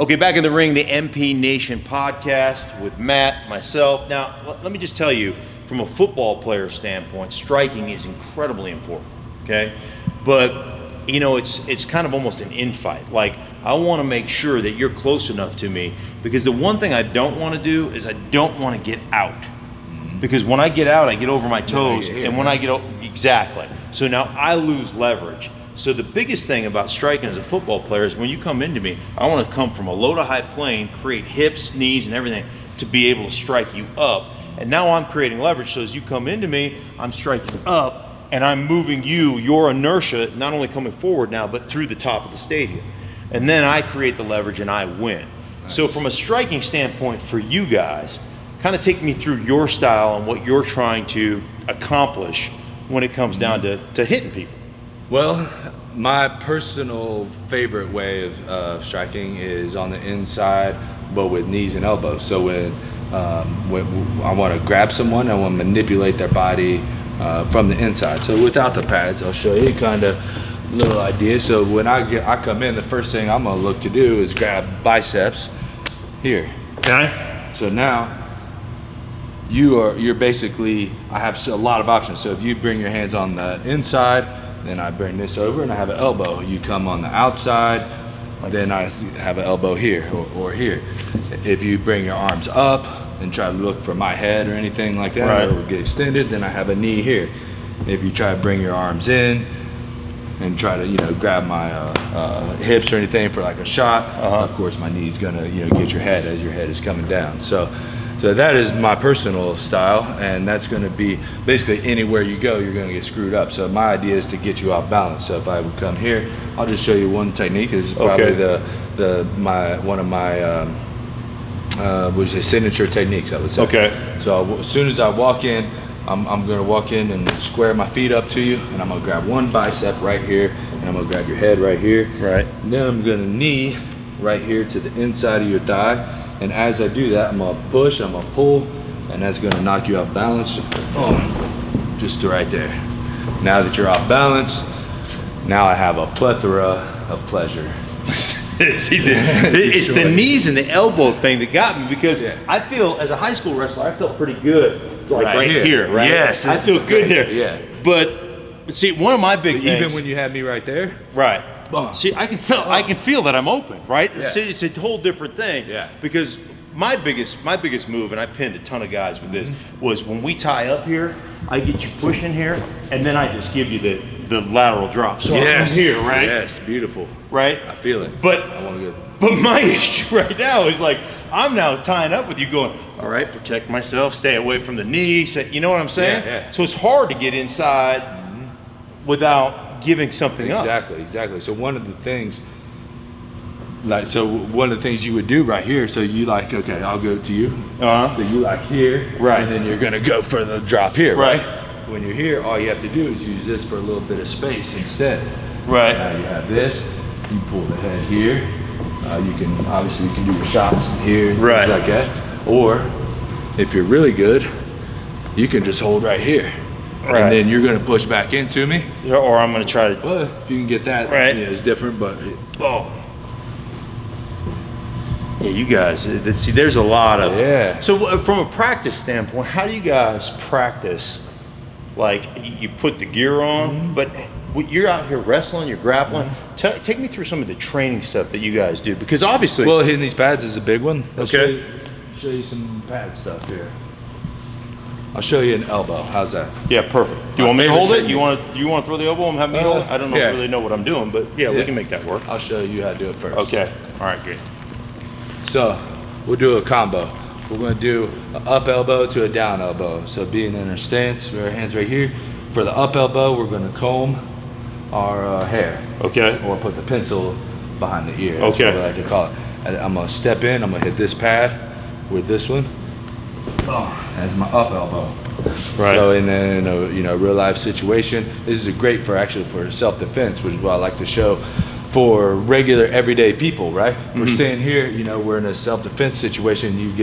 Okay, back in the ring, the MP Nation podcast with Matt, myself. Now, let me just tell you, from a football player standpoint, striking is incredibly important, okay? But, you know, it's kind of almost an infight. Like, I want to make sure that you're close enough to me, because the one thing I don't want to do is I don't want to get out. Because when I get out, I get over my toes, and when I get exactly. So now I lose leverage. So the biggest thing about striking as a football player is when you come into me, I want to come from a low to high plane, create hips, knees, and everything to be able to strike you up. And now I'm creating leverage. So as you come into me, I'm striking up and I'm moving your inertia, not only coming forward now, but through the top of the stadium. And then I create the leverage and I win. Nice. So from a striking standpoint for you guys, kind of take me through your style and what you're trying to accomplish when it comes down to hitting people. Well, my personal favorite way of striking is on the inside, but with knees and elbows. So when I want to grab someone, I want to manipulate their body from the inside. So without the pads, I'll show you kind of little idea. So when I come in, the first thing I'm going to look to do is grab biceps here. Okay. So now you're basically, I have a lot of options. So if you bring your hands on the inside, then I bring this over and I have an elbow. You come on the outside, then I have an elbow here or here. If you bring your arms up and try to look for my head or anything like that, right, or get extended, then I have a knee here. If you try to bring your arms in and try to, grab my hips or anything for like a shot, of course my knee's gonna, get your head as your head is coming down. So that is my personal style, and that's going to be basically anywhere you go, you're going to get screwed up. So my idea is to get you off balance. So if I would come here, I'll just show you one technique. This is probably one of my signature techniques, I would say. Okay. So as soon as I walk in, I'm going to walk in and square my feet up to you, and I'm going to grab one bicep right here, and I'm going to grab your head right here. Right. And then I'm going to knee right here to the inside of your thigh. And as I do that, I'm gonna push, I'm gonna pull, and that's gonna knock you off balance. Oh, just to right there. Now that you're off balance, now I have a plethora of pleasure. See, it's the knees and the elbow thing that got me, because I feel, as a high school wrestler, I felt pretty good, like right here, right? Yes, I feel good there. Yeah. But see, one of my big things, even when you have me right there, right? See, I can tell, I can feel that I'm open, right? Yeah. See, it's a whole different thing. Yeah. Because my biggest move, and I pinned a ton of guys with this, was when we tie up here, I get you pushing here, and then I just give you the lateral drop. So I'm here, right? Yes, beautiful. Right? I feel it. But I want to go. But my issue right now is like, I'm now tying up with you going, all right, protect myself, stay away from the knee, you know what I'm saying? Yeah. So it's hard to get inside without giving something up. Exactly. So one of the things you would do right here, so you like, okay, I'll go to you. So you like here, right, and then you're gonna go for the drop here, right? When you're here, all you have to do is use this for a little bit of space instead. Right. Now you have this, you pull the head here. You can do your shots here, right, things like that. Or if you're really good, you can just hold right here. Right. And then you're going to push back into me. Or I'm going to try to. Well, if you can get that, right, it's different, but yeah, you guys, see, there's a lot of. Yeah. So from a practice standpoint, how do you guys practice? Like, you put the gear on, but you're out here wrestling, you're grappling. Take me through some of the training stuff that you guys do, because obviously. Well, hitting these pads is a big one. Okay. Show you some pad stuff here. I'll show you an elbow. How's that? Yeah, perfect. Do you want me to hold it? You want to throw the elbow and have me hold it? I don't really know what I'm doing, but yeah, we can make that work. I'll show you how to do it first. Okay. All right, good. So we'll do a combo. We're going to do an up elbow to a down elbow. So being in our stance, with our hands right here. For the up elbow, we're going to comb our hair. Okay. Or put the pencil behind the ear. That's what I like to call it. I'm going to step in. I'm going to hit this pad with this one. As my up elbow. Right. So in a real life situation, this is great for self-defense, which is what I like to show for regular everyday people, right? We're staying here, we're in a self-defense situation.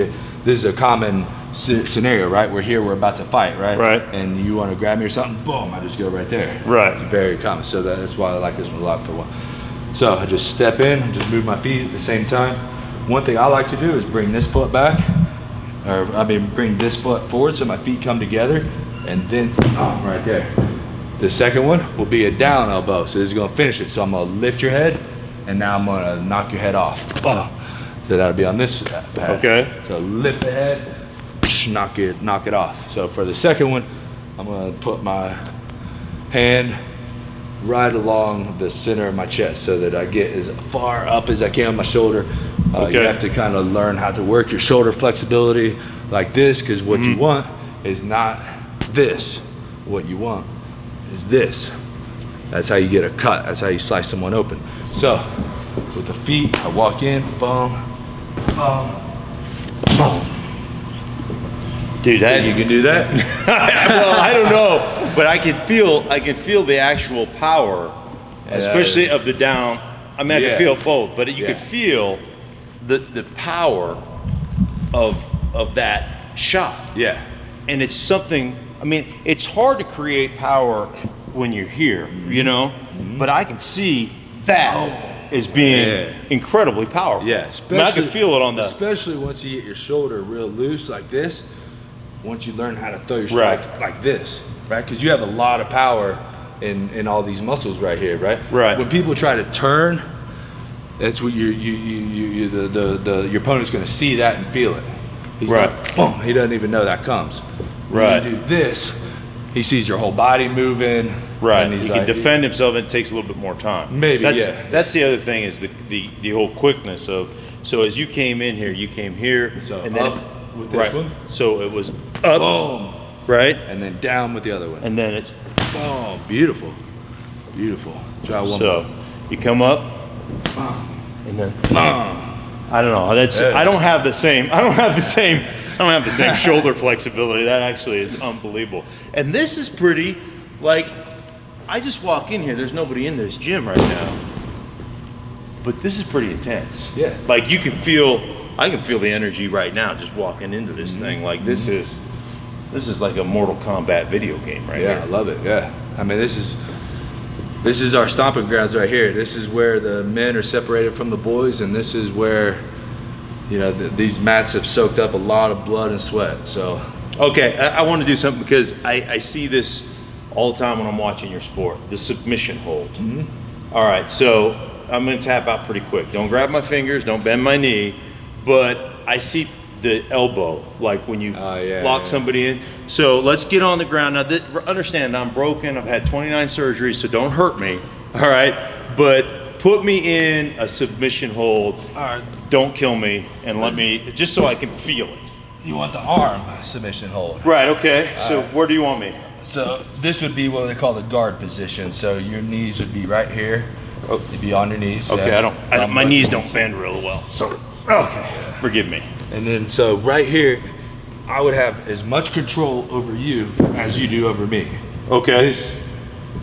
This is a common scenario, right? We're here, we're about to fight, right? Right. And you want to grab me or something, boom, I just go right there. Right. It's very common. So that's why I like this one a lot for one. So I just step in, just move my feet at the same time. one thing I like to do is bring this foot back, bring this foot forward so my feet come together, and then right there. The second one will be a down elbow, so this is gonna finish it. So I'm gonna lift your head, and now I'm gonna knock your head off. So that'll be on this pad. Okay. So lift the head, knock it off. So for the second one, I'm gonna put my hand right along the center of my chest so that I get as far up as I can on my shoulder. You have to kind of learn how to work your shoulder flexibility like this, because what you want is not this. What you want is this. That's how you get a cut. That's how you slice someone open. So with the feet, I walk in, boom, boom, boom. Dude, that You can do that? well, I don't know, but I can feel the actual power, especially of the down. I mean, I can feel both, but you can feel the power of that shot. Yeah. And it's something. I mean, it's hard to create power when you're here, you know, but I can see that as being incredibly powerful. Yeah, I mean, I can feel it on the. Especially once you get your shoulder real loose like this. Once you learn how to throw your strike like this, right? Because you have a lot of power in all these muscles right here, right? Right. When people try to turn, that's what your opponent's going to see that and feel it. He's like, boom, he doesn't even know that comes. When you do this, he sees your whole body moving. Right. And he's he like, can defend himself, and it takes a little bit more time. Maybe, That's the other thing is the whole quickness of. So as you came in here, you came here, So and then up with this one. So it was up, boom, right, and then down with the other one. and then it's Boom, beautiful, beautiful. Try one more. so you come up, and then I don't know. That's I don't have the same. I don't have the same shoulder flexibility. That actually is unbelievable. And this is pretty. Like, I just walk in here. There's nobody in this gym right now. But this is pretty intense. Yeah. Like I can feel the energy right now just walking into this thing. Like this is like a Mortal Kombat video game right here. Yeah, I love it. Yeah, I mean this is our stomping grounds right here. This is where the men are separated from the boys, and this is where, you know, these mats have soaked up a lot of blood and sweat. So Okay, I want to do something because I see this all the time when I'm watching your sport. The submission hold. All right, so I'm going to tap out pretty quick. Don't grab my fingers. Don't bend my knee. But I see the elbow, like when you lock somebody in. So let's get on the ground. Now, understand, I'm broken. I've had 29 surgeries, so don't hurt me. All right? But put me in a submission hold. all right, Don't kill me, and let me, just so I can feel it. you want the arm submission hold. Right, okay. So where do you want me? So this would be what they call the guard position. So your knees would be right here. You'd be on your knees. Okay, I don't my knees don't bend real well. So, okay, forgive me. And then so right here, I would have as much control over you as you do over me. Okay.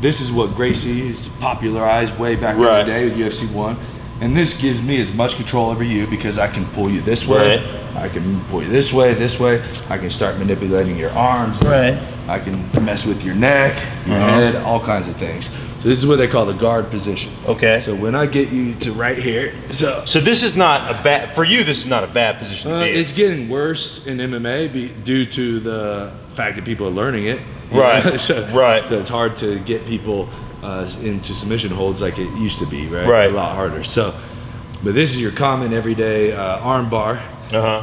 This is what Gracie is popularized way back in the day with UFC 1. And this gives me as much control over you because I can pull you this way. I can pull you this way. I can start manipulating your arms. I can mess with your neck, your head, all kinds of things. So this is what they call the guard position. Okay. So when I get you to right here, so this is not a bad, for you, this is not a bad position to be in. it's getting worse in MMA due to the fact that people are learning it. Right. So it's hard to get people into submission holds like it used to be, right? A lot harder. So, but this is your common everyday arm bar.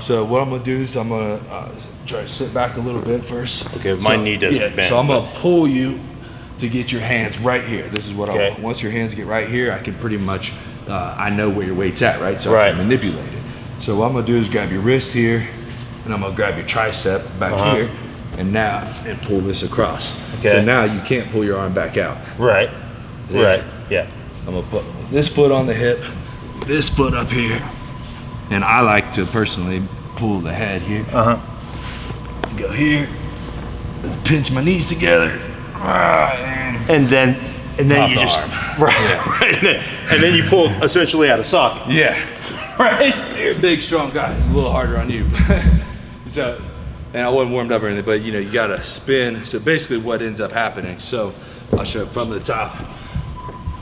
So what I'm gonna do is I'm gonna try to sit back a little bit first. Okay, my knee doesn't bend. So I'm gonna pull you to get your hands right here. This is what I want. Once your hands get right here, I can pretty much, I know where your weight's at, right? So I can manipulate it. So what I'm gonna do is grab your wrist here, and I'm gonna grab your tricep back here, and pull this across. Okay. So now you can't pull your arm back out. Right. Yeah. I'm gonna put this foot on the hip, this foot up here, and I like to personally pull the head here. Go here, pinch my knees together, and then you just arm. and then you pull essentially out of socket. Right. You're a big, strong guy. It's a little harder on you. So, and I wasn't warmed up or anything, but you know, you gotta spin. So basically what ends up happening, so I'll show it from the top.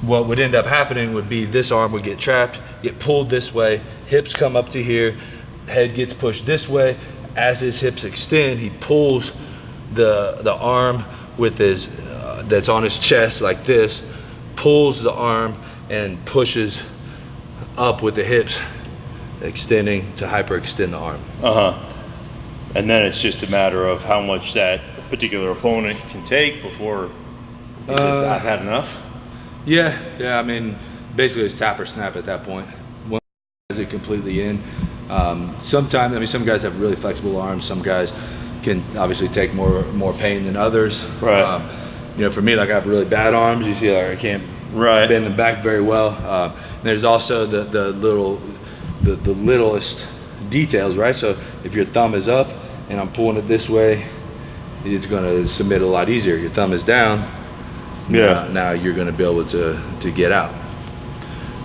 what would end up happening would be this arm would get trapped, get pulled this way, hips come up to here, head gets pushed this way. As his hips extend, he pulls the arm with his that's on his chest like this, pulls the arm and pushes up with the hips, extending to hyperextend the arm. And then it's just a matter of how much that particular opponent can take before he says, I've had enough. Yeah. I mean, basically it's tap or snap at that point. One has it completely in. Sometimes, I mean, some guys have really flexible arms. Some guys can obviously take more pain than others. Right. You know, for me, like I have really bad arms. You see, like I can't bend them back very well. There's also the littlest details, right? So if your thumb is up and I'm pulling it this way, it's going to submit a lot easier. Your thumb is down. Now you're going to be able to get out.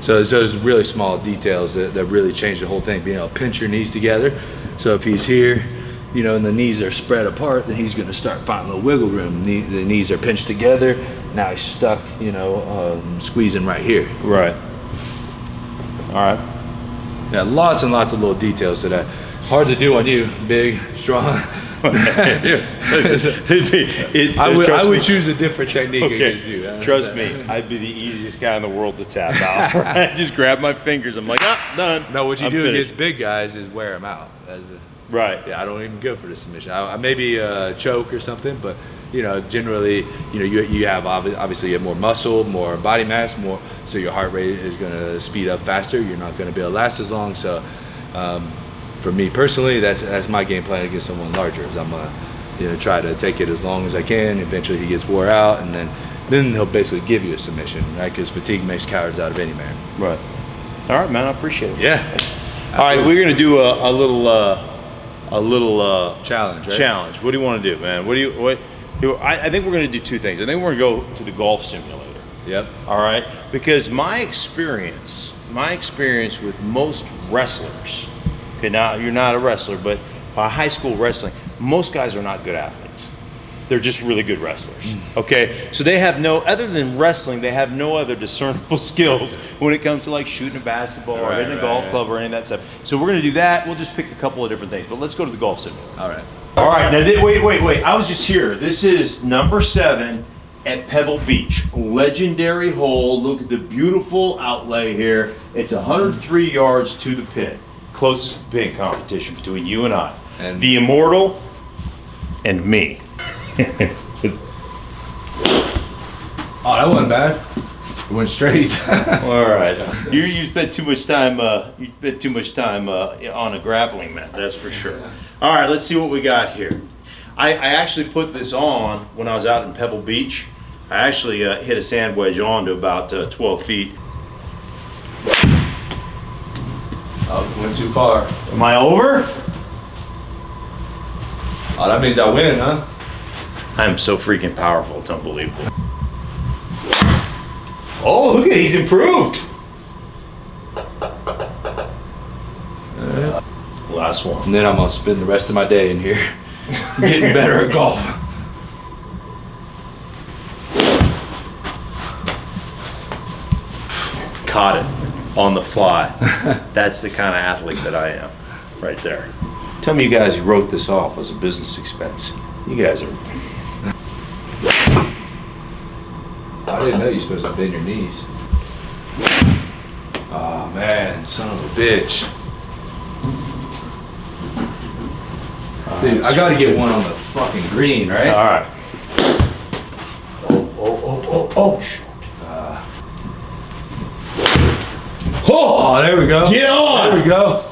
So it's those really small details that really change the whole thing. Being able to pinch your knees together. So if he's here, you know, and the knees are spread apart, then he's going to start finding a little wiggle room. The knees are pinched together. Now he's stuck, you know, squeezing right here. Right. All right. Yeah, lots and lots of little details to that. Hard to do on you, big, strong. I would choose a different technique against you. Trust me, I'd be the easiest guy in the world to tap out. I just grab my fingers. I'm like, done. No, what you I'm do finished. against big guys is wear them out. Right. Yeah, I don't even go for the submission. I maybe choke or something, but you know, generally, you know, you have obviously you have more muscle, more body mass, more, so your heart rate is going to speed up faster. You're not going to be able to last as long. So, for me personally, that's my game plan against someone larger. Is I'm gonna try to take it as long as I can. Eventually, he gets wore out, and then he'll basically give you a submission, right? Because fatigue makes cowards out of any man. Right. All right, man. I appreciate it. Yeah. All right, we're gonna do a little challenge. Right? Challenge. What do you want to do, man? I think we're gonna do two things. I think we're gonna go to the golf simulator. Yep. All right. Because my experience with most wrestlers. Okay, now you're not a wrestler, but by high school wrestling, most guys are not good athletes. They're just really good wrestlers. Okay, so they have other than wrestling, they have no other discernible skills when it comes to like shooting a basketball or hitting a golf club or any of that stuff. So we're gonna do that. We'll just pick a couple of different things, but let's go to the golf simulator. All right. All right. Now, wait. I was just here. This is number 7 at Pebble Beach. Legendary hole. Look at the beautiful outlay here. It's 103 yards to the pin. Closest pin competition between you and I. And the Immortal and me. Oh, that wasn't bad. It went straight. All right. You spent too much time. On a grappling mat. That's for sure. All right. Let's see what we got here. I actually put this on when I was out in Pebble Beach. I actually hit a sand wedge on to about 12 feet. Oh, went too far. Am I over? Oh, that means I win, huh? I'm so freaking powerful. It's unbelievable. Oh, look at it. He's improved. Last one. And then I'm gonna spend the rest of my day in here getting better at golf. Caught it on the fly. That's the kind of athlete that I am, right there. Tell me you guys who wrote this off as a business expense. You guys are. I didn't know you're supposed to bend your knees. Oh man, son of a bitch. Dude, I gotta get one on the fucking green, right? All right. Oh. Oh, there we go. Get on! There we go.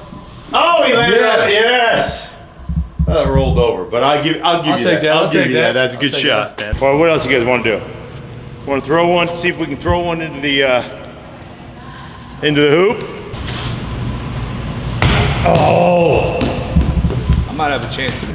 Oh, he landed on it. Yes. That rolled over, but I'll give you that. I'll give you that. That's a good shot, man. Well, what else you guys want to do? Want to throw one? See if we can throw one into the hoop. Oh! I might have a chance to